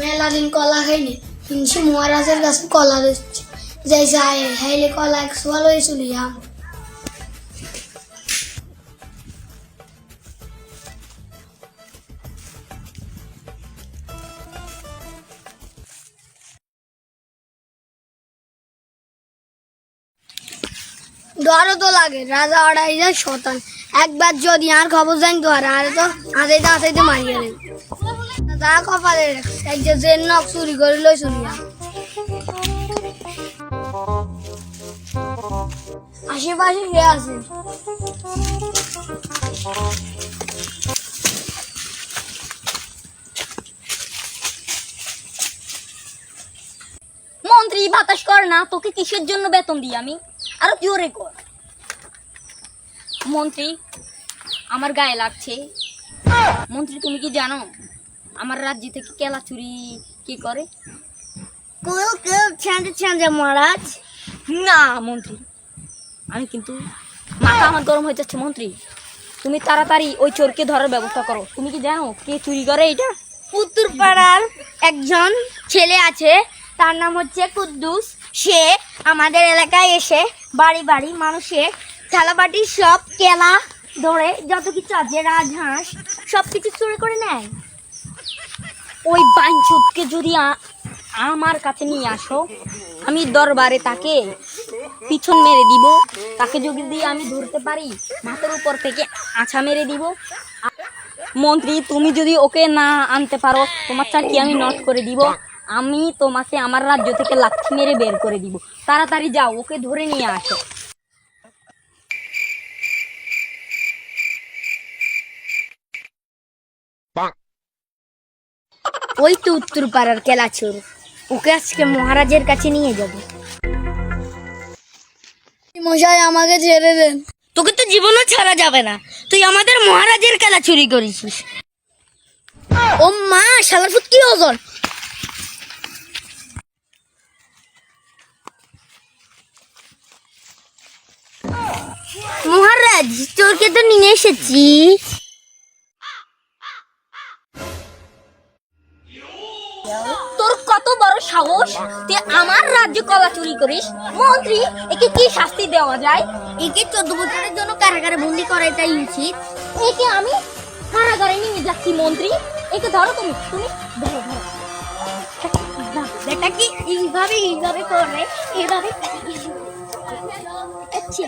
মেলা দিন কলা খাইনি কিন্তু মহারাজের কাছে কলা দিচ্ছে যাই যায় হাইলে কলা একশো ভালোই চলি আম ডরও তো লাগে রাজা অড়াই যায় শতান একবার যদি আর খবর জানি তো আর তো আসাইতে আসাইতে মারিয়ে দেবে যা কপালে এক যে নখ চুরি করে লই চুরিয়া আশেপাশে কে আছে মন্ত্রী বাতাস কর না, তোকে কিসের জন্য বেতন দিই আমি? আরো জোরে কর। মন্ত্রী আমার গায়ে লাগছে। মন্ত্রী তুমি কি জানো আমার রাজ্য থেকে কেলা চুরি কি করে? কুল কুল ছাঁদে ছাঁদে মহারাজ না মন্ত্রী, আমি কিন্তু মাথা আমার গরম হয়ে যাচ্ছে। মন্ত্রী তুমি তাড়াতাড়ি ওই চোরকে ধরার ব্যবস্থা করো। তুমি কি জানো কে চুরি করে এটা? উত্তর পাড়ার একজন ছেলে আছে, তার নাম হচ্ছে কুদ্দুস। সে আমাদের এলাকায় এসে বাড়ি বাড়ি মানুষের থালাবাটি সব কেলা ধরে যত কিছু আছে রাজহাঁস সব কিছু চুরি করে নেয়। ওই বাঞ্চুতকে যদি আমার কাছে নিয়ে আসো, আমি দরবারে তাকে পিছন মেরে দিব। তাকে যদি আমি ধরতে পারি মাথার উপর থেকে আছা মেরে দিব। মন্ত্রী তুমি যদি ওকে না আনতে পারো, তোমার চাকরি আমি নট করে দিব। আমি তোমাকে আমার রাজ্য থেকে লাথি মেরে বের করে দিব। তাড়াতাড়ি যাও, ওকে ধরে নিয়ে আসো। ওই তো উত্তর পাড়ার কেলা চোর, ওকে আজকে মহারাজের কাছে নিয়ে যাবো। মশাই আমাকে ছেড়ে দেন। তোকে তো জীবনও ছাড়া যাবে না, তুই আমাদের মহারাজের কেলা চুরি করেছিস। ও মা শালার ফুট কি ওজন! মহারাজ চোরকে তো নিয়ে এসেছি। তোর কত বড় সাহস, তুই আমার রাজ্য কলা চুরি করিস? মন্ত্রী একে কি শাস্তি দেওয়া যায়? একে 14 বছরের জন্য কারাগারে বন্দি করাটাই উচিত। একে আমি কারাগারে নিয়ে যাচ্ছি। মন্ত্রী একে ধরো, তুমি তুমি ধরো ধরো। এটা কি এইভাবে করে এইভাবে আচ্ছা